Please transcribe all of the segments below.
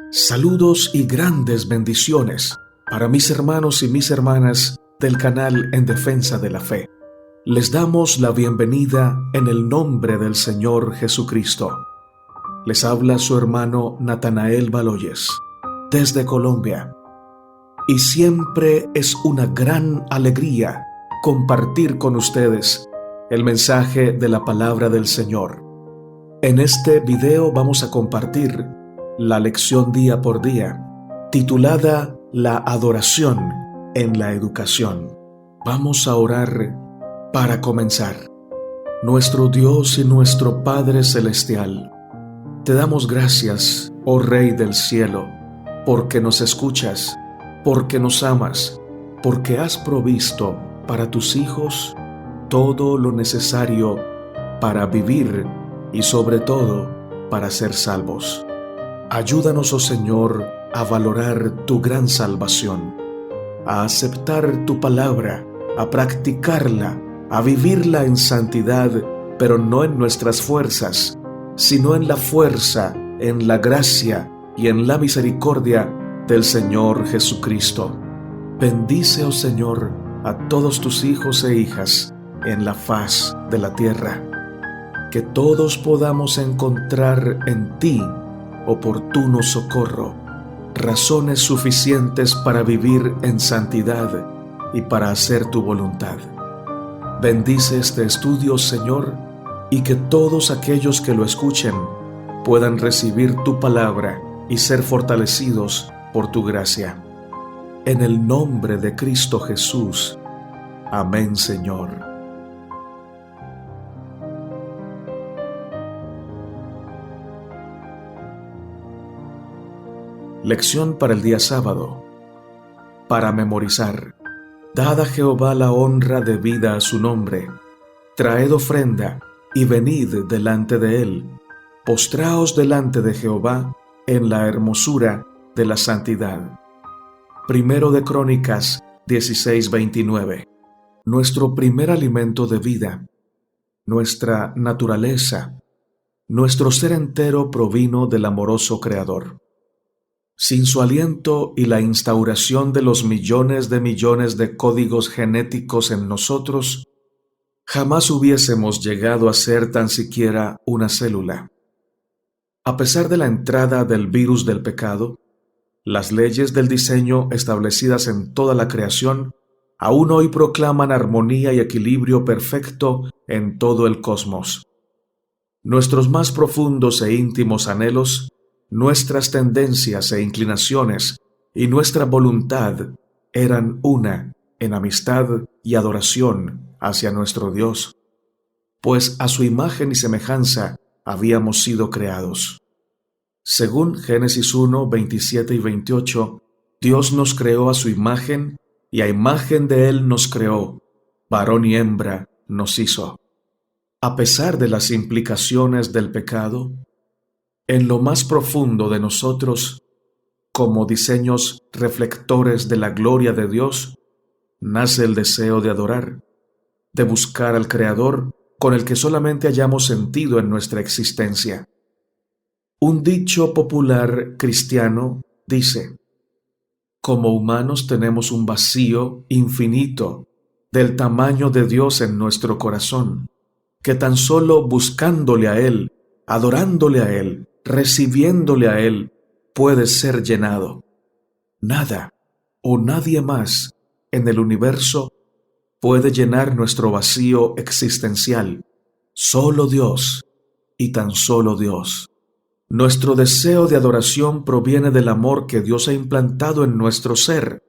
Saludos y grandes bendiciones para mis hermanos y mis hermanas del canal En Defensa de la Fe. Les damos la bienvenida en el nombre del Señor Jesucristo. Les habla su hermano Natanael Baloyes, desde Colombia. Y siempre es una gran alegría compartir con ustedes el mensaje de la palabra del Señor. En este video vamos a compartir la lección día por día, titulada La adoración en la educación. Vamos a orar para comenzar. Nuestro Dios y nuestro Padre Celestial, te damos gracias, oh Rey del cielo, porque nos escuchas, porque nos amas, porque has provisto para tus hijos todo lo necesario para vivir y sobre todo para ser salvos. Ayúdanos, oh Señor, a valorar tu gran salvación, a aceptar tu palabra, a practicarla, a vivirla en santidad, pero no en nuestras fuerzas, sino en la fuerza, en la gracia y en la misericordia del Señor Jesucristo. Bendice, oh Señor, a todos tus hijos e hijas en la faz de la tierra, que todos podamos encontrar en ti oportuno socorro, razones suficientes para vivir en santidad y para hacer tu voluntad. Bendice este estudio, Señor, y que todos aquellos que lo escuchen puedan recibir tu palabra y ser fortalecidos por tu gracia. En el nombre de Cristo Jesús. Amén, Señor. Lección para el día sábado. Para memorizar. Dad a Jehová la honra debida a su nombre. Traed ofrenda y venid delante de él. Postraos delante de Jehová en la hermosura de la santidad. Primero de Crónicas 16:29. Nuestro primer alimento de vida, nuestra naturaleza, nuestro ser entero provino del amoroso Creador. Sin su aliento y la instauración de los millones de códigos genéticos en nosotros, jamás hubiésemos llegado a ser tan siquiera una célula. A pesar de la entrada del virus del pecado, las leyes del diseño establecidas en toda la creación aún hoy proclaman armonía y equilibrio perfecto en todo el cosmos. Nuestros más profundos e íntimos anhelos, nuestras tendencias e inclinaciones y nuestra voluntad eran una en amistad y adoración hacia nuestro Dios, pues a su imagen y semejanza habíamos sido creados. Según Génesis 1, 27 y 28, Dios nos creó a su imagen y a imagen de Él nos creó, varón y hembra nos hizo. A pesar de las implicaciones del pecado, en lo más profundo de nosotros, como diseños reflectores de la gloria de Dios, nace el deseo de adorar, de buscar al Creador con el que solamente hallamos sentido en nuestra existencia. Un dicho popular cristiano dice: como humanos tenemos un vacío infinito del tamaño de Dios en nuestro corazón, que tan solo buscándole a Él, adorándole a Él, recibiéndole a Él, puede ser llenado. Nada o nadie más en el universo puede llenar nuestro vacío existencial. Solo Dios y tan solo Dios. Nuestro deseo de adoración proviene del amor que Dios ha implantado en nuestro ser,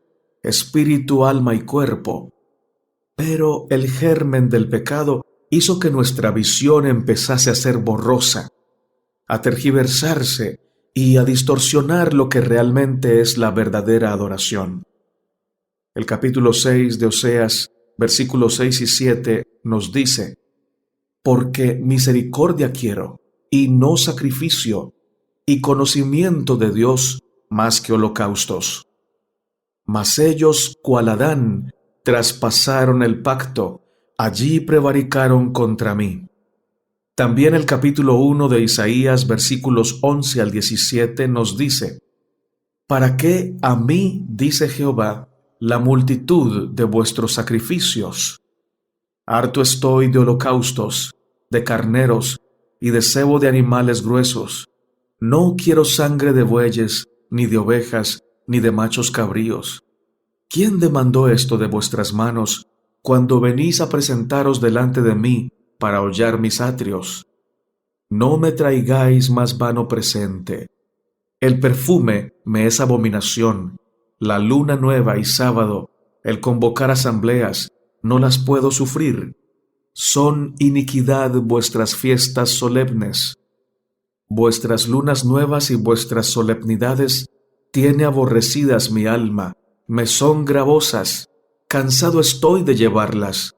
espíritu, alma y cuerpo. Pero el germen del pecado hizo que nuestra visión empezase a ser borrosa, a tergiversarse y a distorsionar lo que realmente es la verdadera adoración. El capítulo 6 de Oseas, versículos 6 y 7, nos dice: porque misericordia quiero, y no sacrificio, y conocimiento de Dios más que holocaustos. Mas ellos, cual Adán, traspasaron el pacto, allí prevaricaron contra mí. También el capítulo 1 de Isaías, versículos 11 al 17, nos dice: ¿Para qué a mí, dice Jehová, la multitud de vuestros sacrificios? Harto estoy de holocaustos, de carneros y de sebo de animales gruesos. No quiero sangre de bueyes, ni de ovejas, ni de machos cabríos. ¿Quién demandó esto de vuestras manos cuando venís a presentaros delante de mí para hollar mis atrios? No me traigáis más vano presente. El perfume me es abominación, la luna nueva y sábado, el convocar asambleas, no las puedo sufrir. Son iniquidad vuestras fiestas solemnes. Vuestras lunas nuevas y vuestras solemnidades tiene aborrecidas mi alma, me son gravosas, cansado estoy de llevarlas.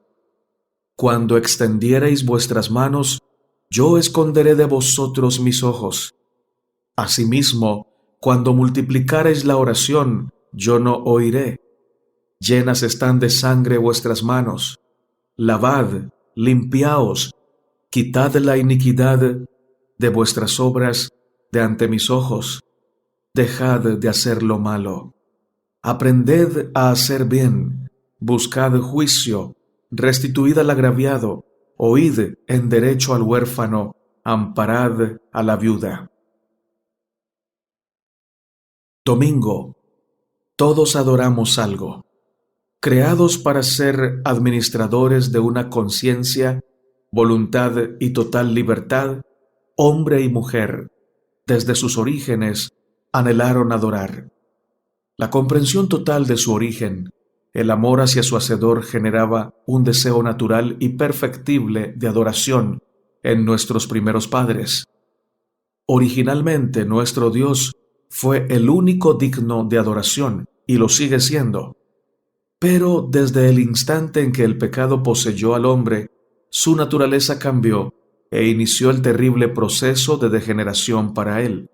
Cuando extendiereis vuestras manos, yo esconderé de vosotros mis ojos. Asimismo, cuando multiplicareis la oración, yo no oiré. Llenas están de sangre vuestras manos. Lavad, limpiaos, quitad la iniquidad de vuestras obras de ante mis ojos. Dejad de hacer lo malo. Aprended a hacer bien, buscad juicio, restituid al agraviado, oíd en derecho al huérfano, amparad a la viuda. Domingo. Todos adoramos algo. Creados para ser administradores de una conciencia, voluntad y total libertad, hombre y mujer, desde sus orígenes, anhelaron adorar. La comprensión total de su origen, el amor hacia su Hacedor generaba un deseo natural y perfectible de adoración en nuestros primeros padres. Originalmente nuestro Dios fue el único digno de adoración y lo sigue siendo. Pero desde el instante en que el pecado poseyó al hombre, su naturaleza cambió e inició el terrible proceso de degeneración para él.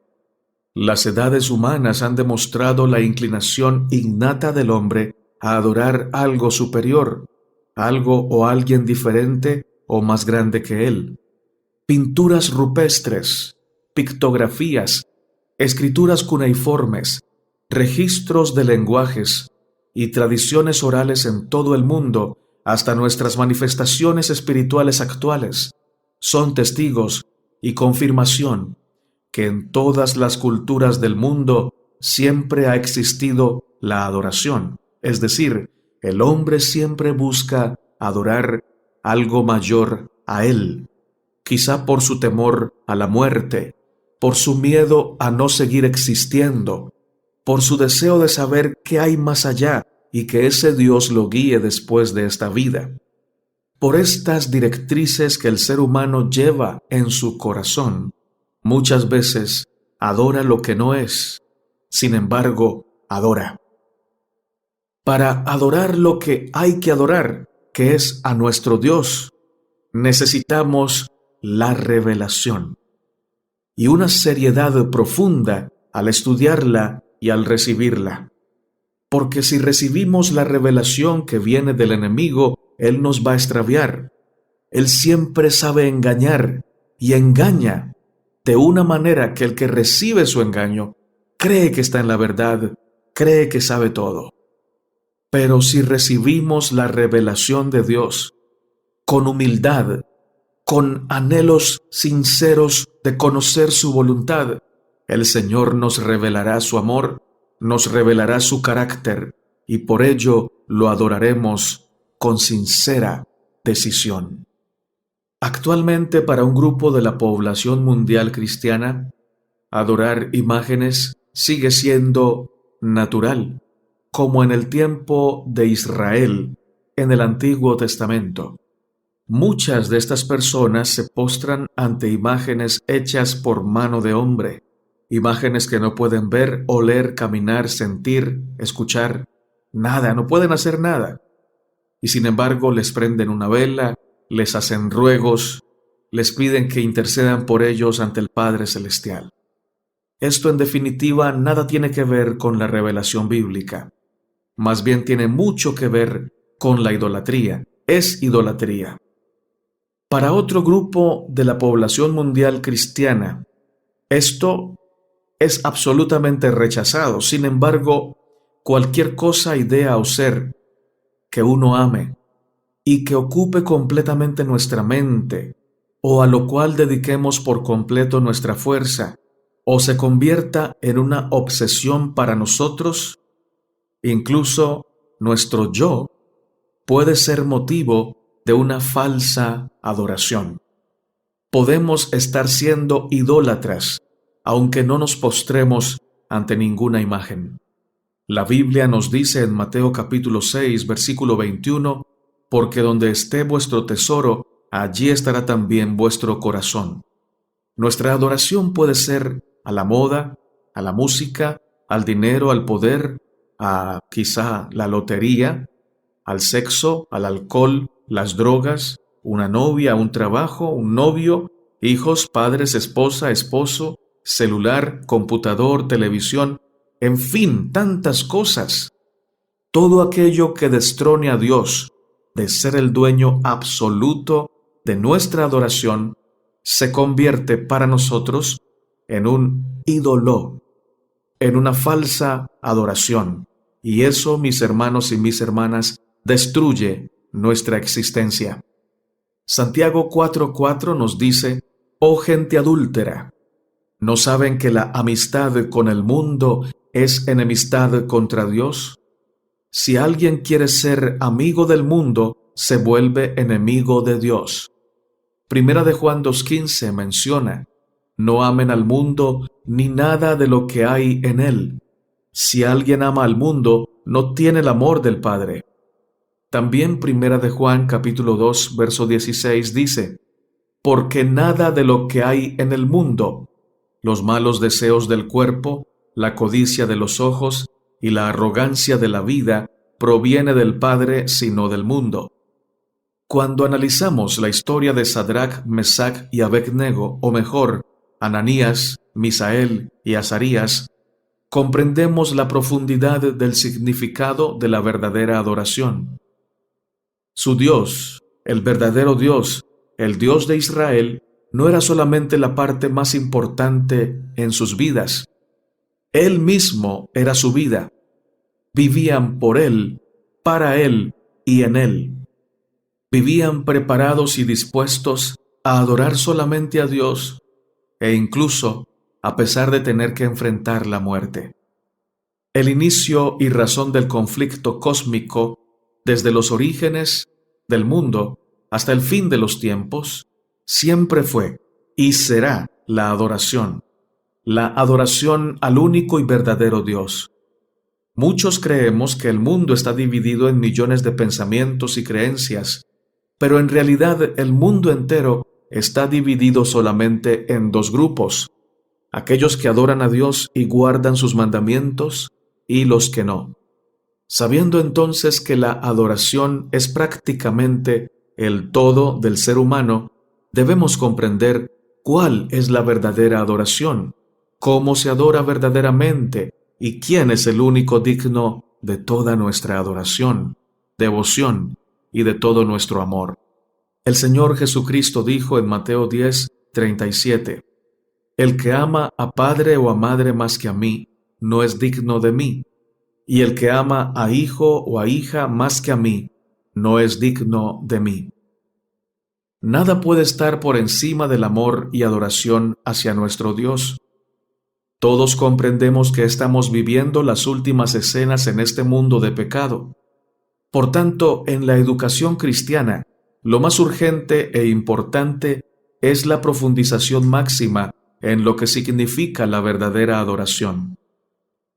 Las edades humanas han demostrado la inclinación innata del hombre a adorar algo superior, algo o alguien diferente o más grande que él. Pinturas rupestres, pictografías, escrituras cuneiformes, registros de lenguajes y tradiciones orales en todo el mundo, hasta nuestras manifestaciones espirituales actuales, son testigos y confirmación que en todas las culturas del mundo siempre ha existido la adoración, es decir, el hombre siempre busca adorar algo mayor a él, quizá por su temor a la muerte, por su miedo a no seguir existiendo, por su deseo de saber qué hay más allá y que ese Dios lo guíe después de esta vida. Por estas directrices que el ser humano lleva en su corazón, muchas veces adora lo que no es, sin embargo, adora. Para adorar lo que hay que adorar, que es a nuestro Dios, necesitamos la revelación y una seriedad profunda al estudiarla y al recibirla. Porque si recibimos la revelación que viene del enemigo, él nos va a extraviar. Él siempre sabe engañar y engaña de una manera que el que recibe su engaño cree que está en la verdad, cree que sabe todo. Pero si recibimos la revelación de Dios con humildad, con anhelos sinceros de conocer su voluntad, el Señor nos revelará su amor, nos revelará su carácter y por ello lo adoraremos con sincera decisión. Actualmente, para un grupo de la población mundial cristiana, adorar imágenes sigue siendo natural, como en el tiempo de Israel en el Antiguo Testamento. Muchas de estas personas se postran ante imágenes hechas por mano de hombre, imágenes que no pueden ver, oler, caminar, sentir, escuchar, nada, no pueden hacer nada. Y sin embargo les prenden una vela, les hacen ruegos, les piden que intercedan por ellos ante el Padre Celestial. Esto en definitiva nada tiene que ver con la revelación bíblica, más bien tiene mucho que ver con la idolatría, es idolatría. Para otro grupo de la población mundial cristiana, esto es absolutamente rechazado. Sin embargo, cualquier cosa, idea o ser que uno ame y que ocupe completamente nuestra mente, o a lo cual dediquemos por completo nuestra fuerza, o se convierta en una obsesión para nosotros, incluso nuestro yo puede ser motivo de una falsa adoración. Podemos estar siendo idólatras, aunque no nos postremos ante ninguna imagen. La Biblia nos dice en Mateo capítulo 6, versículo 21, porque donde esté vuestro tesoro, allí estará también vuestro corazón. Nuestra adoración puede ser a la moda, a la música, al dinero, al poder, a quizá la lotería, al sexo, al alcohol, las drogas, una novia, un trabajo, un novio, hijos, padres, esposa, esposo, celular, computador, televisión, en fin, tantas cosas. Todo aquello que destrone a Dios de ser el dueño absoluto de nuestra adoración se convierte para nosotros en un ídolo, en una falsa adoración. Y eso, mis hermanos y mis hermanas, destruye nuestra existencia. Santiago 4:4 nos dice: «Oh gente adúltera, ¿no saben que la amistad con el mundo es enemistad contra Dios? Si alguien quiere ser amigo del mundo, se vuelve enemigo de Dios». Primera de Juan 2:15 menciona: «No amen al mundo ni nada de lo que hay en él. Si alguien ama al mundo, no tiene el amor del Padre». También Primera de Juan capítulo 2, verso 16 dice: «Porque nada de lo que hay en el mundo, los malos deseos del cuerpo, la codicia de los ojos y la arrogancia de la vida, proviene del Padre, sino del mundo». Cuando analizamos la historia de Sadrach, Mesach y Abednego, o mejor, Ananías, Misael y Azarías, comprendemos la profundidad del significado de la verdadera adoración. Su Dios, el verdadero Dios, el Dios de Israel, no era solamente la parte más importante en sus vidas. Él mismo era su vida. Vivían por Él, para Él y en Él. Vivían preparados y dispuestos a adorar solamente a Dios, e incluso a pesar de tener que enfrentar la muerte. El inicio y razón del conflicto cósmico, desde los orígenes del mundo hasta el fin de los tiempos, siempre fue y será la adoración al único y verdadero Dios. Muchos creemos que el mundo está dividido en millones de pensamientos y creencias, pero en realidad el mundo entero está dividido solamente en dos grupos: aquellos que adoran a Dios y guardan sus mandamientos, y los que no. Sabiendo entonces que la adoración es prácticamente el todo del ser humano, debemos comprender cuál es la verdadera adoración, cómo se adora verdaderamente y quién es el único digno de toda nuestra adoración, devoción y de todo nuestro amor. El Señor Jesucristo dijo en Mateo 10:37: «El que ama a padre o a madre más que a mí, no es digno de mí, y el que ama a hijo o a hija más que a mí, no es digno de mí». Nada puede estar por encima del amor y adoración hacia nuestro Dios. Todos comprendemos que estamos viviendo las últimas escenas en este mundo de pecado. Por tanto, en la educación cristiana, lo más urgente e importante es la profundización máxima en lo que significa la verdadera adoración.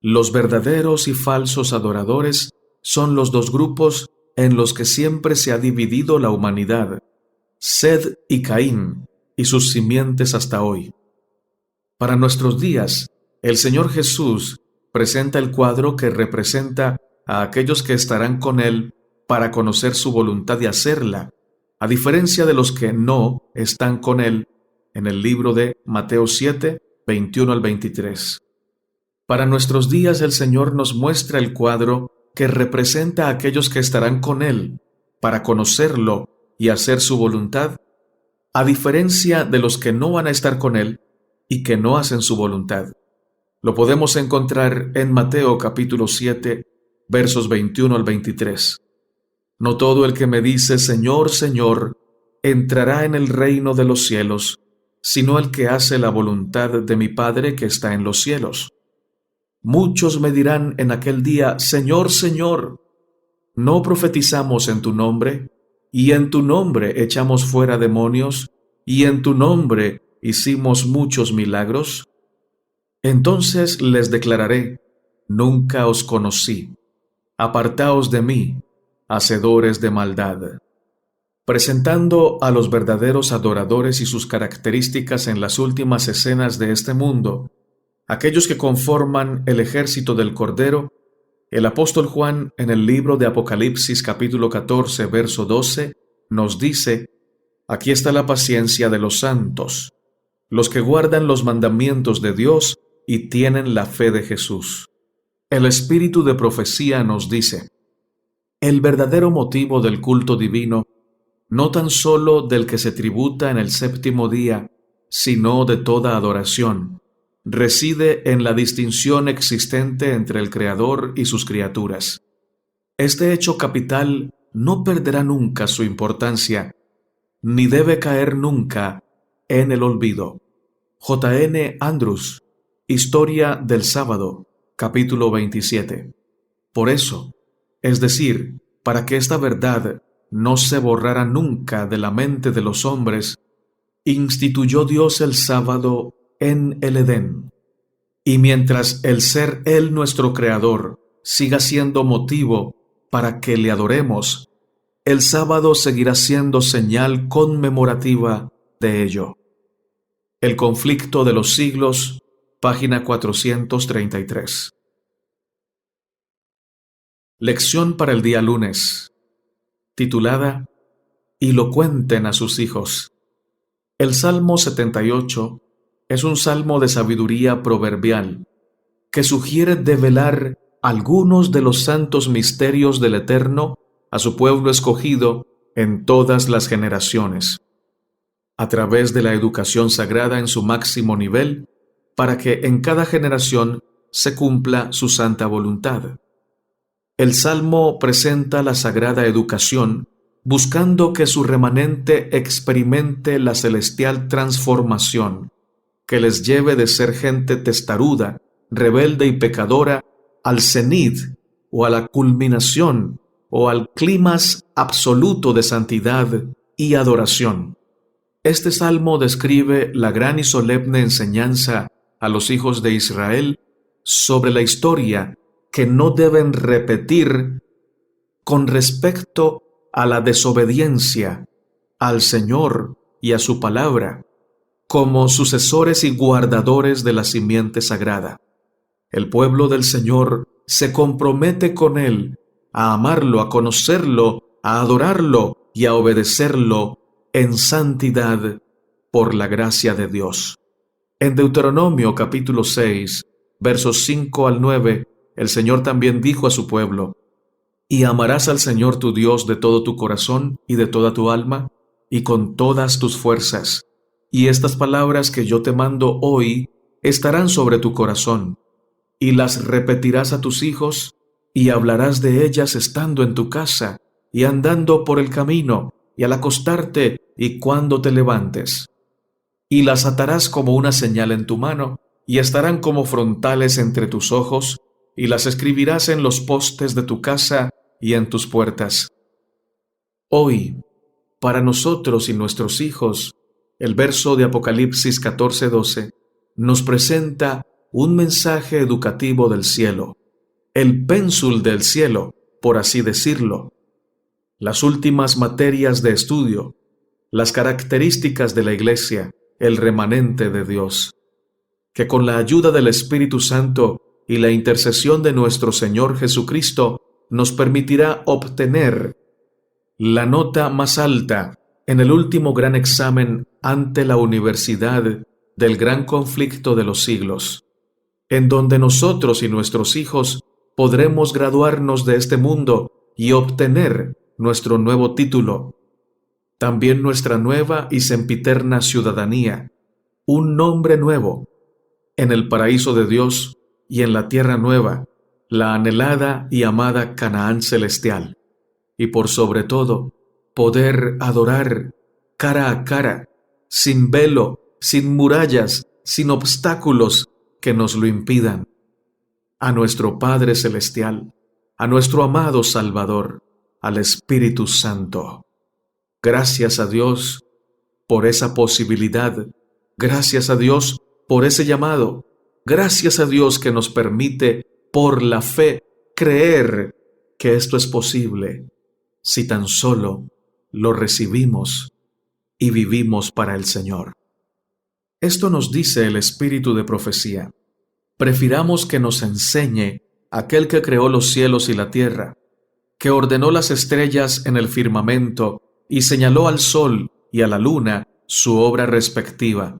Los verdaderos y falsos adoradores son los dos grupos en los que siempre se ha dividido la humanidad: Sed y Caín, y sus simientes hasta hoy. Para nuestros días, el Señor Jesús presenta el cuadro que representa a aquellos que estarán con Él para conocer su voluntad y hacerla, a diferencia de los que no están con Él, en el libro de Mateo 7, 21 al 23. Para nuestros días el Señor nos muestra el cuadro que representa a aquellos que estarán con Él para conocerlo y hacer su voluntad, a diferencia de los que no van a estar con Él y que no hacen su voluntad. Lo podemos encontrar en Mateo capítulo 7, versos 21 al 23. No todo el que me dice Señor, Señor, entrará en el reino de los cielos, sino el que hace la voluntad de mi Padre que está en los cielos. Muchos me dirán en aquel día, Señor, Señor, ¿no profetizamos en tu nombre? Y en tu nombre echamos fuera demonios, y en tu nombre hicimos muchos milagros. Entonces les declararé, nunca os conocí, apartaos de mí, hacedores de maldad. Presentando a los verdaderos adoradores y sus características en las últimas escenas de este mundo, aquellos que conforman el ejército del Cordero, el apóstol Juan en el libro de Apocalipsis capítulo 14, verso 12, nos dice, aquí está la paciencia de los santos, los que guardan los mandamientos de Dios y tienen la fe de Jesús. El espíritu de profecía nos dice, el verdadero motivo del culto divino, no tan solo del que se tributa en el séptimo día, sino de toda adoración, reside en la distinción existente entre el Creador y sus criaturas. Este hecho capital no perderá nunca su importancia, ni debe caer nunca en el olvido. J. N. Andrews, Historia del Sábado, capítulo 27. Por eso, es decir, para que esta verdad no se borrara nunca de la mente de los hombres, instituyó Dios el sábado en el Edén. Y mientras el ser Él nuestro Creador siga siendo motivo para que le adoremos, el sábado seguirá siendo señal conmemorativa de ello. El conflicto de los siglos, página 433. Lección para el día lunes, titulada Y lo cuenten a sus hijos. El Salmo 78 es un salmo de sabiduría proverbial que sugiere develar algunos de los santos misterios del Eterno a su pueblo escogido en todas las generaciones, a través de la educación sagrada en su máximo nivel, para que en cada generación se cumpla su santa voluntad. El Salmo presenta la sagrada educación buscando que su remanente experimente la celestial transformación que les lleve de ser gente testaruda, rebelde y pecadora al cenit o a la culminación o al clímax absoluto de santidad y adoración. Este salmo describe la gran y solemne enseñanza a los hijos de Israel sobre la historia que no deben repetir con respecto a la desobediencia al Señor y a su palabra, como sucesores y guardadores de la simiente sagrada. El pueblo del Señor se compromete con Él a amarlo, a conocerlo, a adorarlo y a obedecerlo en santidad por la gracia de Dios. En Deuteronomio capítulo 6, versos 5 al 9, el Señor también dijo a su pueblo, y amarás al Señor tu Dios de todo tu corazón y de toda tu alma y con todas tus fuerzas. Y estas palabras que yo te mando hoy estarán sobre tu corazón, y las repetirás a tus hijos, y hablarás de ellas estando en tu casa, y andando por el camino, y al acostarte, y cuando te levantes. Y las atarás como una señal en tu mano, y estarán como frontales entre tus ojos, y las escribirás en los postes de tu casa y en tus puertas. Hoy, para nosotros y nuestros hijos, el verso de Apocalipsis 14:12 nos presenta un mensaje educativo del cielo, el pénsul del cielo, por así decirlo, las últimas materias de estudio, las características de la Iglesia, el remanente de Dios, que con la ayuda del Espíritu Santo y la intercesión de nuestro Señor Jesucristo nos permitirá obtener la nota más alta en el último gran examen ante la universidad del gran conflicto de los siglos, en donde nosotros y nuestros hijos podremos graduarnos de este mundo y obtener nuestro nuevo título, también nuestra nueva y sempiterna ciudadanía, un nombre nuevo, en el paraíso de Dios y en la tierra nueva, la anhelada y amada Canaán celestial, y por sobre todo, poder adorar cara a cara, sin velo, sin murallas, sin obstáculos que nos lo impidan, a nuestro Padre celestial, a nuestro amado Salvador, al Espíritu Santo. Gracias a Dios por esa posibilidad, gracias a Dios por ese llamado, gracias a Dios que nos permite, por la fe, creer que esto es posible, si tan solo lo recibimos y vivimos para el Señor. Esto nos dice el Espíritu de profecía. Prefiramos que nos enseñe aquel que creó los cielos y la tierra, que ordenó las estrellas en el firmamento y señaló al sol y a la luna su obra respectiva.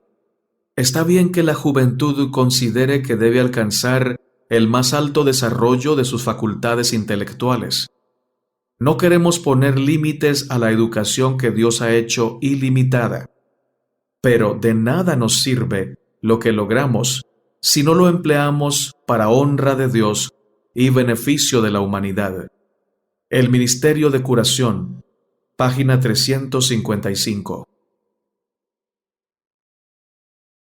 Está bien que la juventud considere que debe alcanzar el más alto desarrollo de sus facultades intelectuales. No queremos poner límites a la educación que Dios ha hecho ilimitada, pero de nada nos sirve lo que logramos si no lo empleamos para honra de Dios y beneficio de la humanidad. El Ministerio de Curación, página 355.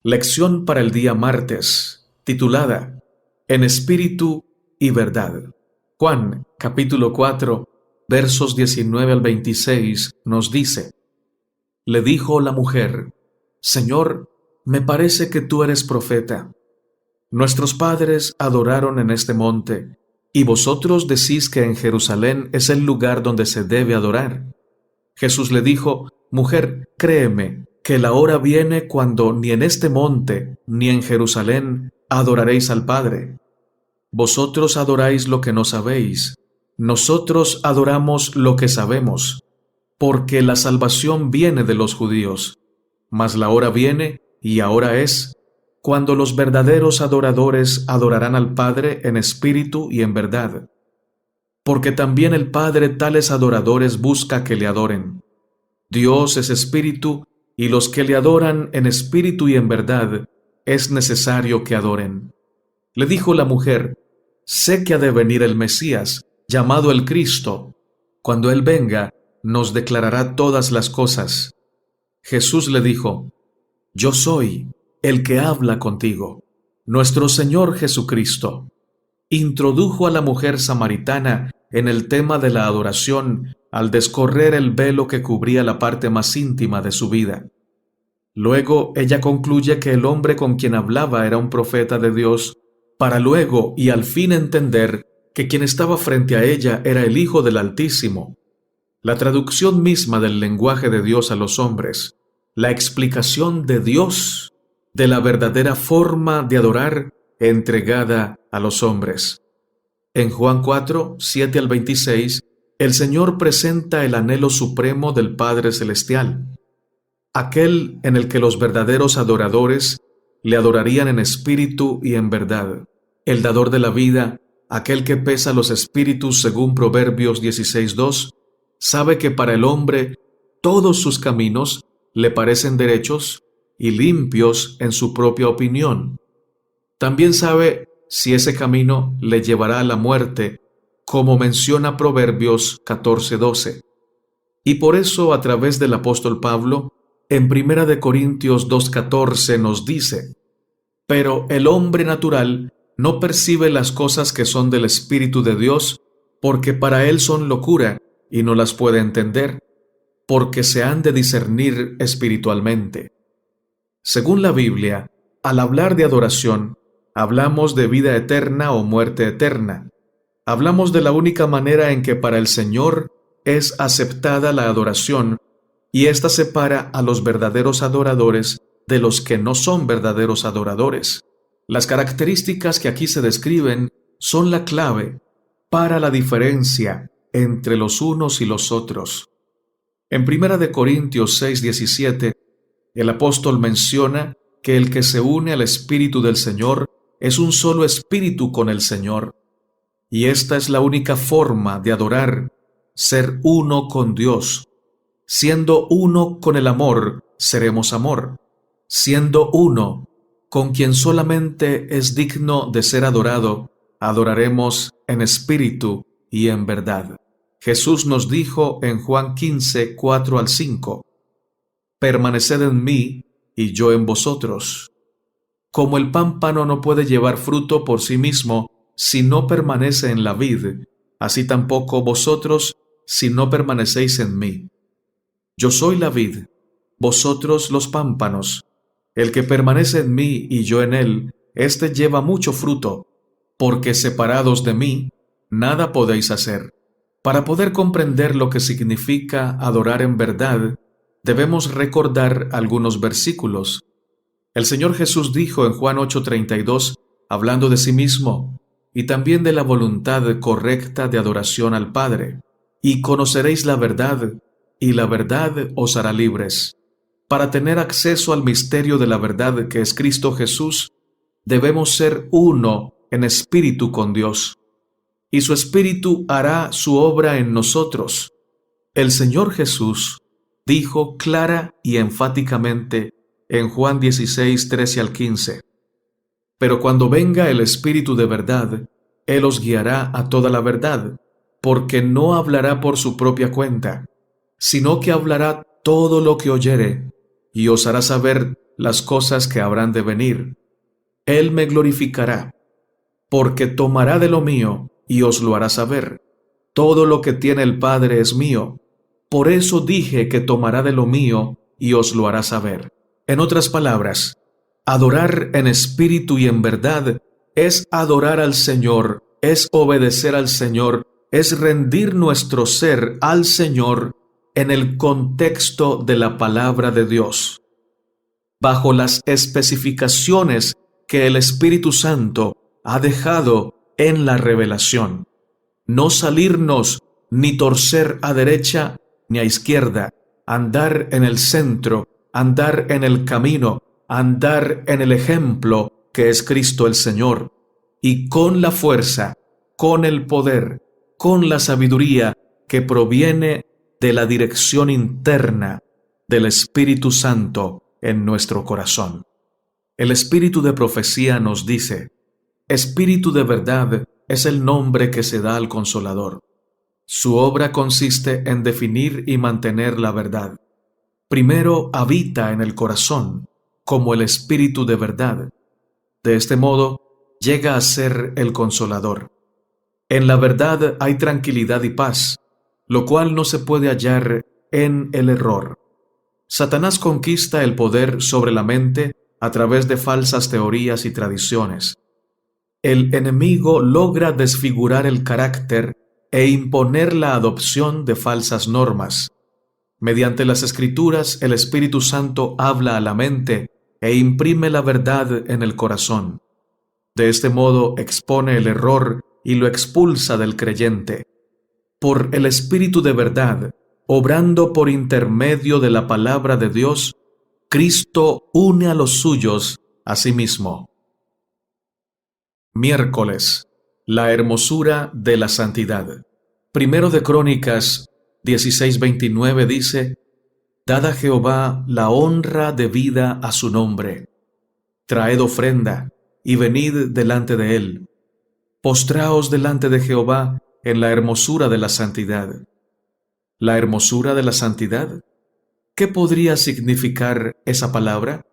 Lección para el día martes, titulada En Espíritu y Verdad. Juan, capítulo 4, versos 19 al 26, nos dice: Le dijo la mujer: Señor, me parece que tú eres profeta. Nuestros padres adoraron en este monte, y vosotros decís que en Jerusalén es el lugar donde se debe adorar. Jesús le dijo: Mujer, créeme, que la hora viene cuando ni en este monte ni en Jerusalén adoraréis al Padre. Vosotros adoráis lo que no sabéis, nosotros adoramos lo que sabemos, porque la salvación viene de los judíos. Mas la hora viene, y ahora es, cuando los verdaderos adoradores adorarán al Padre en espíritu y en verdad. Porque también el Padre tales adoradores busca que le adoren. Dios es espíritu, y los que le adoran en espíritu y en verdad es necesario que adoren. Le dijo la mujer: Sé que ha de venir el Mesías, llamado el Cristo. Cuando Él venga, nos declarará todas las cosas. Jesús le dijo: Yo soy el que habla contigo, nuestro Señor Jesucristo. Introdujo a la mujer samaritana en el tema de la adoración al descorrer el velo que cubría la parte más íntima de su vida. Luego ella concluye que el hombre con quien hablaba era un profeta de Dios, para luego y al fin entender que quien estaba frente a ella era el Hijo del Altísimo. La traducción misma del lenguaje de Dios a los hombres, la explicación de Dios de la verdadera forma de adorar entregada a los hombres. En Juan 4, 7 al 26, el Señor presenta el anhelo supremo del Padre Celestial, aquel en el que los verdaderos adoradores le adorarían en espíritu y en verdad. El dador de la vida, aquel que pesa los espíritus según Proverbios 16:2, sabe que para el hombre todos sus caminos le parecen derechos y limpios en su propia opinión. También sabe si ese camino le llevará a la muerte, como menciona Proverbios 14:12. Y por eso, a través del apóstol Pablo, en 1 Corintios 2:14 nos dice: Pero el hombre natural no percibe las cosas que son del Espíritu de Dios, porque para él son locura, y no las puede entender, porque se han de discernir espiritualmente. Según la Biblia, al hablar de adoración, hablamos de vida eterna o muerte eterna. Hablamos de la única manera en que para el Señor es aceptada la adoración, y ésta separa a los verdaderos adoradores de los que no son verdaderos adoradores. Las características que aquí se describen son la clave para la diferencia entre los unos y los otros. En 1 Corintios 6:17, el apóstol menciona que el que se une al Espíritu del Señor es un solo espíritu con el Señor. Y esta es la única forma de adorar, ser uno con Dios. Siendo uno con el amor, seremos amor. Siendo uno, con quien solamente es digno de ser adorado, adoraremos en espíritu y en verdad. Jesús nos dijo en Juan 15, 4 al 5, permaneced en mí y yo en vosotros. Como el pámpano no puede llevar fruto por sí mismo si no permanece en la vid, así tampoco vosotros si no permanecéis en mí. Yo soy la vid, vosotros los pámpanos. El que permanece en mí y yo en él, éste lleva mucho fruto, porque separados de mí, nada podéis hacer. Para poder comprender lo que significa adorar en verdad, debemos recordar algunos versículos. El Señor Jesús dijo en Juan 8:32, hablando de sí mismo, y también de la voluntad correcta de adoración al Padre, y conoceréis la verdad, y la verdad os hará libres. Para tener acceso al misterio de la verdad que es Cristo Jesús, debemos ser uno en espíritu con Dios, y su Espíritu hará su obra en nosotros. El Señor Jesús dijo clara y enfáticamente en Juan 16, 13 al 15, pero cuando venga el Espíritu de verdad, Él os guiará a toda la verdad, porque no hablará por su propia cuenta, sino que hablará todo lo que oyere, y os hará saber las cosas que habrán de venir. Él me glorificará, porque tomará de lo mío y os lo hará saber. Todo lo que tiene el Padre es mío. Por eso dije que tomará de lo mío y os lo hará saber. En otras palabras, adorar en espíritu y en verdad es adorar al Señor, es obedecer al Señor, es rendir nuestro ser al Señor en el contexto de la palabra de Dios, bajo las especificaciones que el Espíritu Santo ha dejado en la revelación. No salirnos ni torcer a derecha ni a izquierda, andar en el centro, andar en el camino, andar en el ejemplo que es Cristo el Señor, y con la fuerza, con el poder, con la sabiduría que proviene de la dirección interna del Espíritu Santo en nuestro corazón. El espíritu de profecía nos dice, Espíritu de verdad es el nombre que se da al Consolador. Su obra consiste en definir y mantener la verdad. Primero habita en el corazón, como el Espíritu de verdad. De este modo, llega a ser el Consolador. En la verdad hay tranquilidad y paz, lo cual no se puede hallar en el error. Satanás conquista el poder sobre la mente a través de falsas teorías y tradiciones. El enemigo logra desfigurar el carácter e imponer la adopción de falsas normas. Mediante las Escrituras, el Espíritu Santo habla a la mente e imprime la verdad en el corazón. De este modo expone el error y lo expulsa del creyente. Por el Espíritu de verdad, obrando por intermedio de la palabra de Dios, Cristo une a los suyos a sí mismo. Miércoles, la hermosura de la santidad. Primero de Crónicas 16:29 dice, Dad a Jehová la honra debida a su nombre. Traed ofrenda y venid delante de él. Postraos delante de Jehová en la hermosura de la santidad. ¿La hermosura de la santidad? ¿Qué podría significar esa palabra?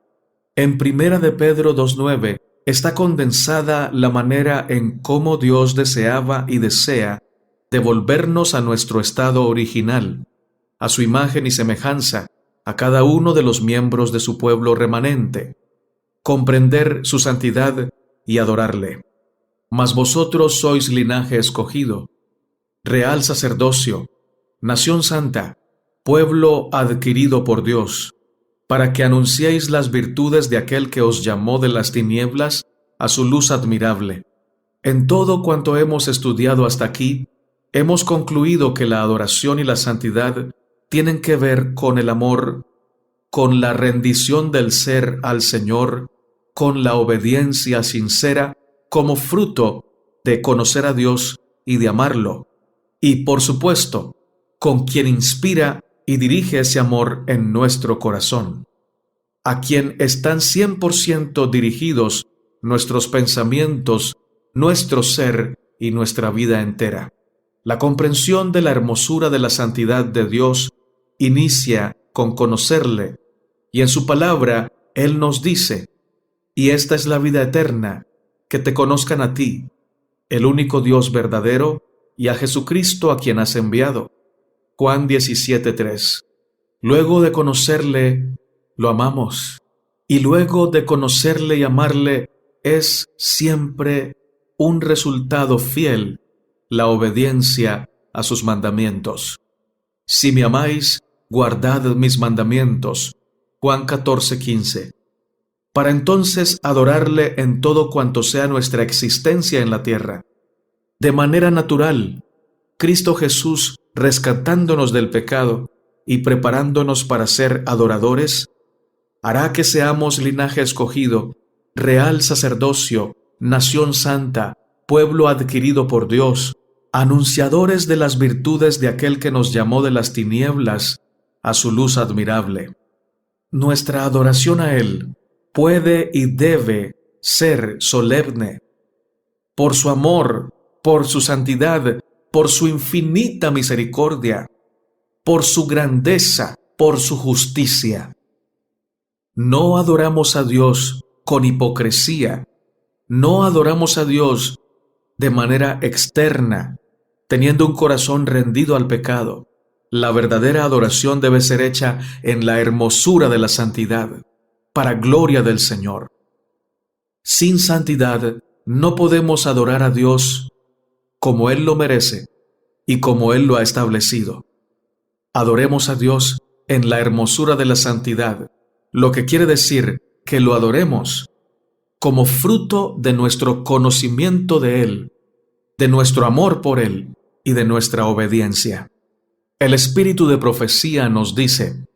En Primera de Pedro 2:9 está condensada la manera en cómo Dios deseaba y desea devolvernos a nuestro estado original, a su imagen y semejanza, a cada uno de los miembros de su pueblo remanente, comprender su santidad y adorarle. Mas vosotros sois linaje escogido, real sacerdocio, nación santa, pueblo adquirido por Dios, para que anunciéis las virtudes de aquel que os llamó de las tinieblas a su luz admirable. En todo cuanto hemos estudiado hasta aquí, hemos concluido que la adoración y la santidad tienen que ver con el amor, con la rendición del ser al Señor, con la obediencia sincera como fruto de conocer a Dios y de amarlo, y por supuesto, con quien inspira y dirige ese amor en nuestro corazón. a quien están 100% dirigidos nuestros pensamientos, nuestro ser y nuestra vida entera. La comprensión de la hermosura de la santidad de Dios inicia con conocerle, y en su palabra Él nos dice: y esta es la vida eterna, que te conozcan a ti, el único Dios verdadero, y a Jesucristo a quien has enviado. Juan 17:3. Luego de conocerle, lo amamos, y luego de conocerle y amarle es siempre un resultado fiel la obediencia a sus mandamientos. Si me amáis, guardad mis mandamientos. Juan 14:15. Para entonces adorarle en todo cuanto sea nuestra existencia en la tierra. De manera natural, Cristo Jesús, rescatándonos del pecado y preparándonos para ser adoradores, hará que seamos linaje escogido, real sacerdocio, nación santa, pueblo adquirido por Dios, anunciadores de las virtudes de aquel que nos llamó de las tinieblas a su luz admirable. Nuestra adoración a Él puede y debe ser solemne. Por su amor, por su santidad, por su infinita misericordia, por su grandeza, por su justicia. No adoramos a Dios con hipocresía, no adoramos a Dios de manera externa, teniendo un corazón rendido al pecado. La verdadera adoración debe ser hecha en la hermosura de la santidad, para gloria del Señor. Sin santidad no podemos adorar a Dios como Él lo merece y como Él lo ha establecido. Adoremos a Dios en la hermosura de la santidad, lo que quiere decir que lo adoremos como fruto de nuestro conocimiento de Él, de nuestro amor por Él y de nuestra obediencia. El espíritu de profecía nos dice: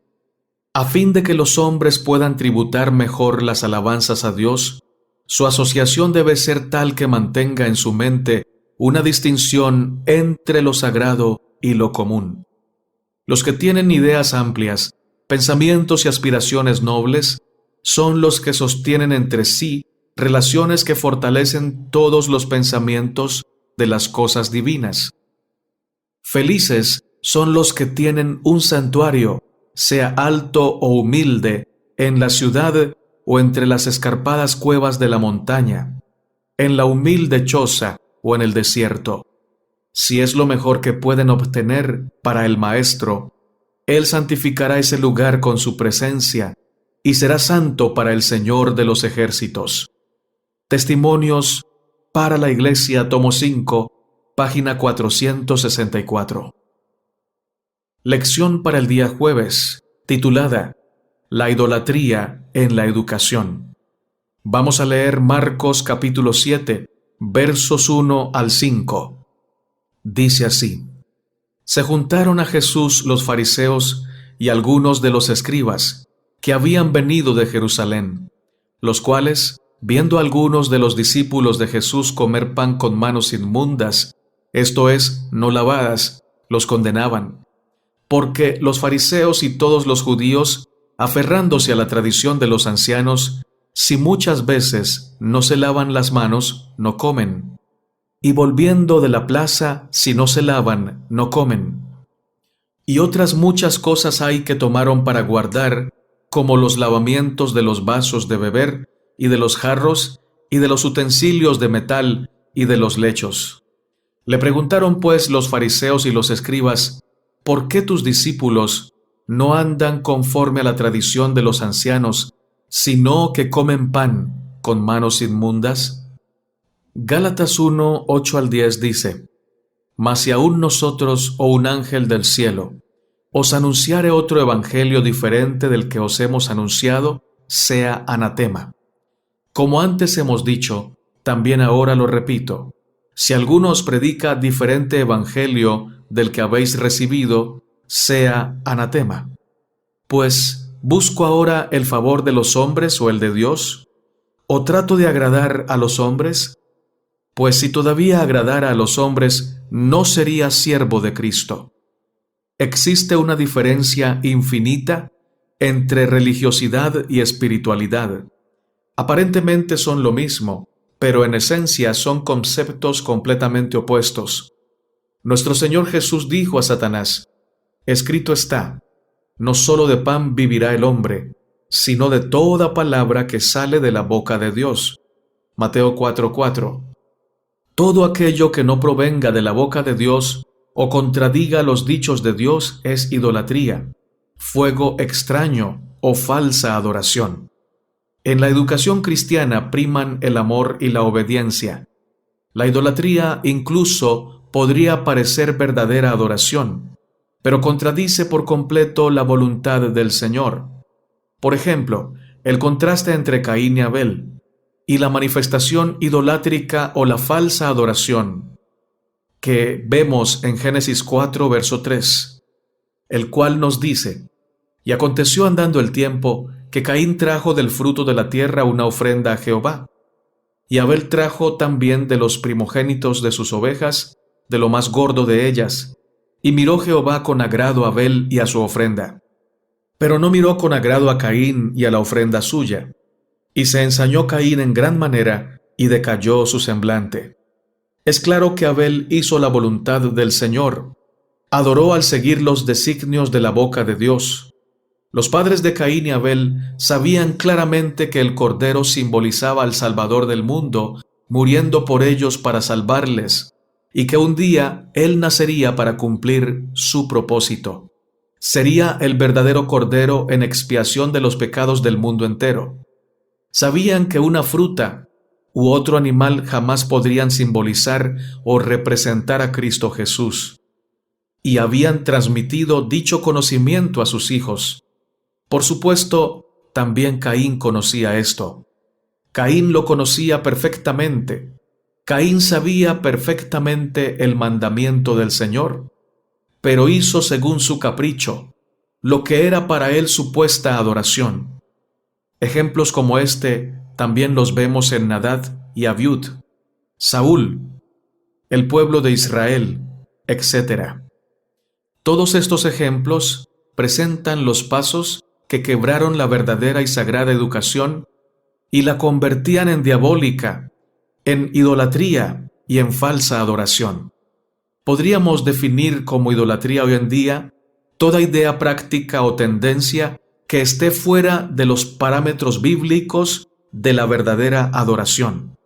a fin de que los hombres puedan tributar mejor las alabanzas a Dios, su asociación debe ser tal que mantenga en su mente una distinción entre lo sagrado y lo común. Los que tienen ideas amplias, pensamientos y aspiraciones nobles, son los que sostienen entre sí relaciones que fortalecen todos los pensamientos de las cosas divinas. Felices son los que tienen un santuario, sea alto o humilde, en la ciudad o entre las escarpadas cuevas de la montaña, en la humilde choza o en el desierto. Si es lo mejor que pueden obtener para el Maestro, Él santificará ese lugar con su presencia y será santo para el Señor de los ejércitos. Testimonios para la Iglesia, tomo 5, página 464. Lección para el día jueves, titulada La idolatría en la educación. Vamos a leer Marcos capítulo 7, versos 1 al 5. Dice así: Se juntaron a Jesús los fariseos y algunos de los escribas que habían venido de Jerusalén, los cuales, viendo a algunos de los discípulos de Jesús comer pan con manos inmundas, esto es, no lavadas, los condenaban. Porque los fariseos y todos los judíos, aferrándose a la tradición de los ancianos, si muchas veces no se lavan las manos, no comen. Y volviendo de la plaza, si no se lavan, no comen. Y otras muchas cosas hay que tomaron para guardar, como los lavamientos de los vasos de beber, y de los jarros, y de los utensilios de metal, y de los lechos. Le preguntaron pues los fariseos y los escribas: ¿por qué tus discípulos no andan conforme a la tradición de los ancianos, sino que comen pan con manos inmundas? Gálatas 1, 8 al 10 dice: Mas si aún nosotros o un ángel del cielo os anunciare otro evangelio diferente del que os hemos anunciado, sea anatema. Como antes hemos dicho, también ahora lo repito: si alguno os predica diferente evangelio del que habéis recibido, sea anatema. Pues, ¿busco ahora el favor de los hombres o el de Dios? ¿O trato de agradar a los hombres? Pues si todavía agradara a los hombres, no sería siervo de Cristo. Existe una diferencia infinita entre religiosidad y espiritualidad. Aparentemente son lo mismo, pero en esencia son conceptos completamente opuestos. Nuestro Señor Jesús dijo a Satanás: escrito está, no solo de pan vivirá el hombre, sino de toda palabra que sale de la boca de Dios. Mateo 4:4. Todo aquello que no provenga de la boca de Dios o contradiga los dichos de Dios es idolatría, fuego extraño o falsa adoración. En la educación cristiana priman el amor y la obediencia. La idolatría incluso podría parecer verdadera adoración, pero contradice por completo la voluntad del Señor. Por ejemplo, el contraste entre Caín y Abel, y la manifestación idolátrica o la falsa adoración que vemos en Génesis 4, verso 3, el cual nos dice: y aconteció andando el tiempo que Caín trajo del fruto de la tierra una ofrenda a Jehová, y Abel trajo también de los primogénitos de sus ovejas, de lo más gordo de ellas, y miró Jehová con agrado a Abel y a su ofrenda. Pero no miró con agrado a Caín y a la ofrenda suya. Y se ensañó Caín en gran manera, y decayó su semblante. Es claro que Abel hizo la voluntad del Señor, adoró al seguir los designios de la boca de Dios. Los padres de Caín y Abel sabían claramente que el Cordero simbolizaba al Salvador del mundo, muriendo por ellos para salvarles, y que un día Él nacería para cumplir su propósito. Sería el verdadero Cordero en expiación de los pecados del mundo entero. Sabían que una fruta u otro animal jamás podrían simbolizar o representar a Cristo Jesús, y habían transmitido dicho conocimiento a sus hijos. Por supuesto, también Caín conocía esto. Caín lo conocía perfectamente. Caín sabía perfectamente el mandamiento del Señor, pero hizo según su capricho lo que era para él supuesta adoración. Ejemplos como este también los vemos en Nadab y Abiud, Saúl, el pueblo de Israel, etc. Todos estos ejemplos presentan los pasos que quebraron la verdadera y sagrada educación y la convertían en diabólica, en idolatría y en falsa adoración. Podríamos definir como idolatría hoy en día toda idea práctica o tendencia que esté fuera de los parámetros bíblicos de la verdadera adoración,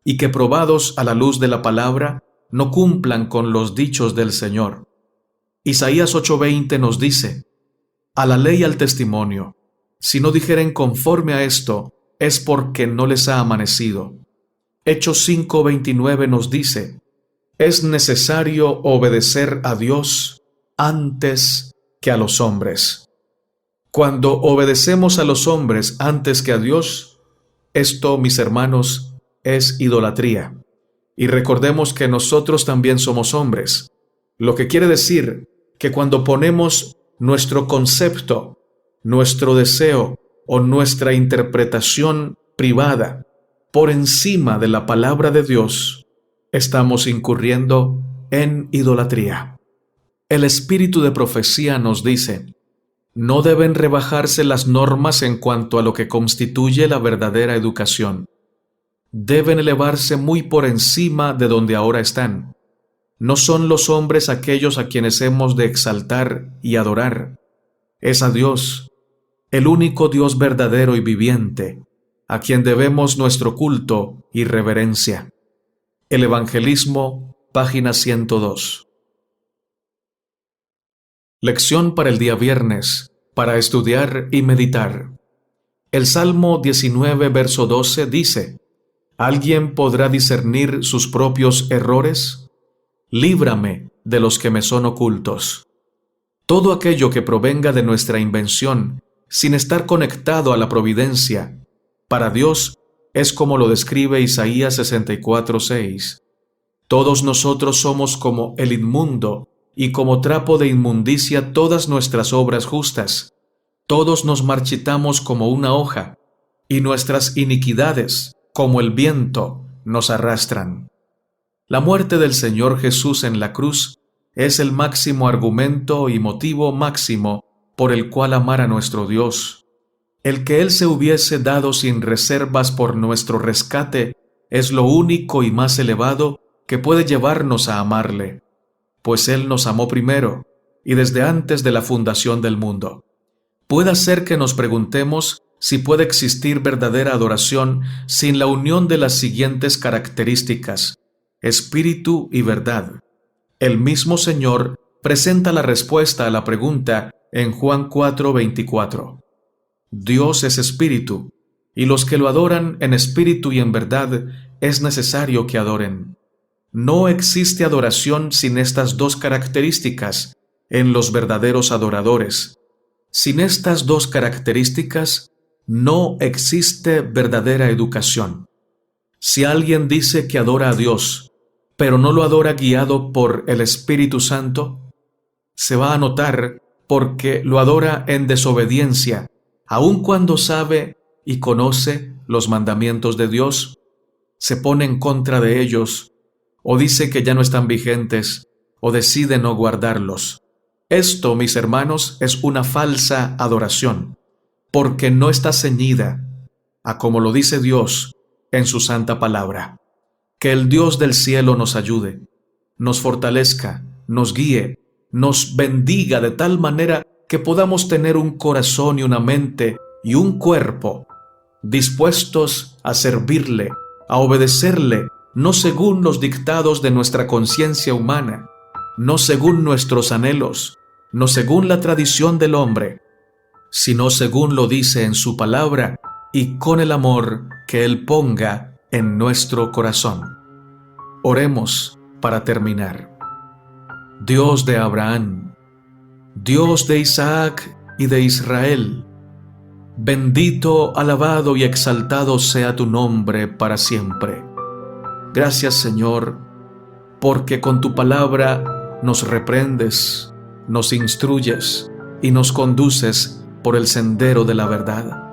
y que probados a la luz de la palabra no cumplan con los dichos del Señor. Isaías 8:20 nos dice: a la ley y al testimonio, si no dijeren conforme a esto, es porque no les ha amanecido. Hechos 5:29 nos dice: es necesario obedecer a Dios antes que a los hombres. Cuando obedecemos a los hombres antes que a Dios, esto, mis hermanos, es idolatría. Y recordemos que nosotros también somos hombres, lo que quiere decir que cuando ponemos nuestro concepto, nuestro deseo o nuestra interpretación privada por encima de la palabra de Dios, estamos incurriendo en idolatría. El espíritu de profecía nos dice: no deben rebajarse las normas en cuanto a lo que constituye la verdadera educación. Deben elevarse muy por encima de donde ahora están. No son los hombres aquellos a quienes hemos de exaltar y adorar. Es a Dios, el único Dios verdadero y viviente, a quien debemos nuestro culto y reverencia. El Evangelismo, página 102. Lección para el día viernes, para estudiar y meditar. El Salmo 19, verso 12 dice: ¿alguien podrá discernir sus propios errores? Líbrame de los que me son ocultos. Todo aquello que provenga de nuestra invención, sin estar conectado a la providencia, para Dios es como lo describe Isaías 64:6. Todos nosotros somos como el inmundo, y como trapo de inmundicia todas nuestras obras justas. Todos nos marchitamos como una hoja, y nuestras iniquidades, como el viento, nos arrastran. La muerte del Señor Jesús en la cruz es el máximo argumento y motivo máximo por el cual amar a nuestro Dios. El que Él se hubiese dado sin reservas por nuestro rescate es lo único y más elevado que puede llevarnos a amarle, pues Él nos amó primero y desde antes de la fundación del mundo. Puede ser que nos preguntemos si puede existir verdadera adoración sin la unión de las siguientes características: espíritu y verdad. El mismo Señor presenta la respuesta a la pregunta en Juan 4:24. Dios es espíritu, y los que lo adoran en espíritu y en verdad es necesario que adoren. No existe adoración sin estas dos características en los verdaderos adoradores. Sin estas dos características, no existe verdadera educación. Si alguien dice que adora a Dios, pero no lo adora guiado por el Espíritu Santo, se va a notar porque lo adora en desobediencia, aun cuando sabe y conoce los mandamientos de Dios, se pone en contra de ellos, o dice que ya no están vigentes, o decide no guardarlos. Esto, mis hermanos, es una falsa adoración, porque no está ceñida a como lo dice Dios en su santa palabra. Que el Dios del cielo nos ayude, nos fortalezca, nos guíe, nos bendiga de tal manera que podamos tener un corazón y una mente y un cuerpo dispuestos a servirle, a obedecerle, no según los dictados de nuestra conciencia humana, no según nuestros anhelos, no según la tradición del hombre, sino según lo dice en su palabra y con el amor que Él ponga en nuestro corazón. Oremos para terminar. Dios de Abraham, Dios de Isaac y de Israel, bendito, alabado y exaltado sea tu nombre para siempre. Gracias, Señor, porque con tu palabra nos reprendes, nos instruyes y nos conduces por el sendero de la verdad.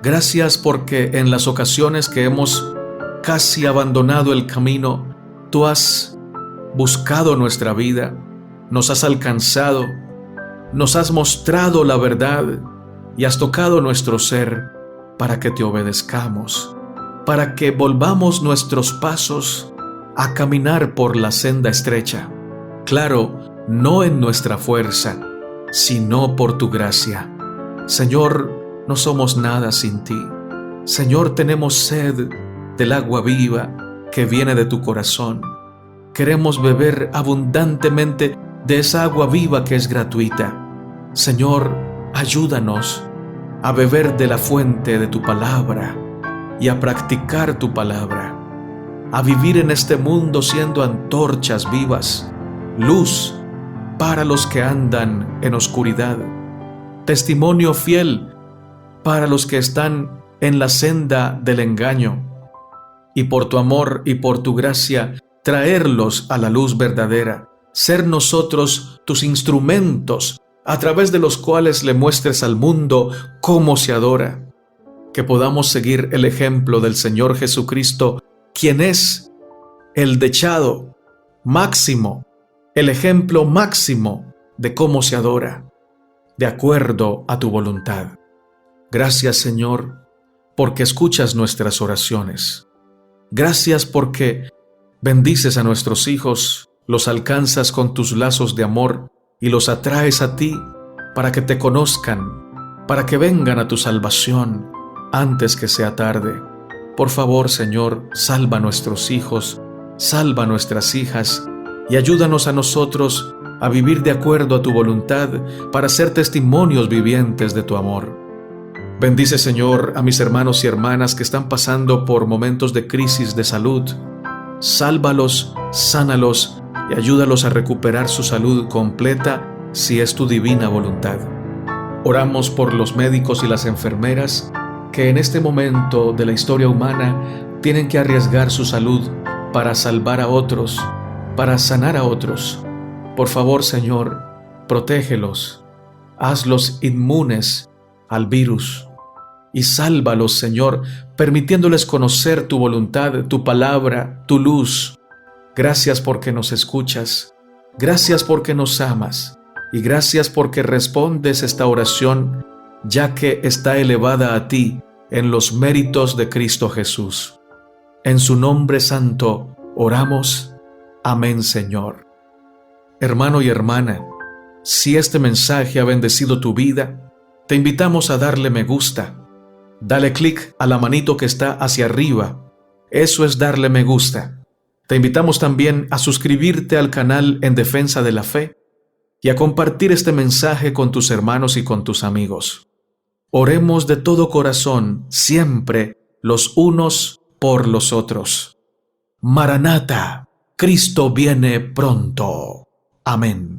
Gracias porque en las ocasiones que hemos casi abandonado el camino, tú has buscado nuestra vida, nos has alcanzado, nos has mostrado la verdad y has tocado nuestro ser para que te obedezcamos, para que volvamos nuestros pasos a caminar por la senda estrecha. Claro, no en nuestra fuerza, sino por tu gracia. Señor, no somos nada sin ti. Señor, tenemos sed del agua viva que viene de tu corazón. Queremos beber abundantemente de esa agua viva que es gratuita. Señor, ayúdanos a beber de la fuente de tu palabra y a practicar tu palabra, a vivir en este mundo siendo antorchas vivas, luz para los que andan en oscuridad, testimonio fiel para los que están en la senda del engaño, y por tu amor y por tu gracia traerlos a la luz verdadera, ser nosotros tus instrumentos a través de los cuales le muestres al mundo cómo se adora. Que podamos seguir el ejemplo del Señor Jesucristo, quien es el dechado máximo, el ejemplo máximo de cómo se adora, de acuerdo a tu voluntad. Gracias, Señor, porque escuchas nuestras oraciones. Gracias porque bendices a nuestros hijos, los alcanzas con tus lazos de amor y los atraes a ti para que te conozcan, para que vengan a tu salvación antes que sea tarde. Por favor, Señor, salva a nuestros hijos, salva a nuestras hijas y ayúdanos a nosotros a vivir de acuerdo a tu voluntad para ser testimonios vivientes de tu amor. Bendice, Señor, a mis hermanos y hermanas que están pasando por momentos de crisis de salud. Sálvalos, sánalos y ayúdalos a recuperar su salud completa si es tu divina voluntad. Oramos por los médicos y las enfermeras que en este momento de la historia humana tienen que arriesgar su salud para salvar a otros, para sanar a otros. Por favor, Señor, protégelos, hazlos inmunes al virus y sálvalos, Señor, permitiéndoles conocer tu voluntad, tu palabra, tu luz. Gracias porque nos escuchas, gracias porque nos amas, y gracias porque respondes esta oración, ya que está elevada a ti en los méritos de Cristo Jesús. En su nombre santo oramos. Amén, Señor. Hermano y hermana, si este mensaje ha bendecido tu vida, te invitamos a darle me gusta. Dale clic a la manito que está hacia arriba. Eso es darle me gusta. Te invitamos también a suscribirte al canal En Defensa de la Fe y a compartir este mensaje con tus hermanos y con tus amigos. Oremos de todo corazón, siempre, los unos por los otros. Maranata, Cristo viene pronto. Amén.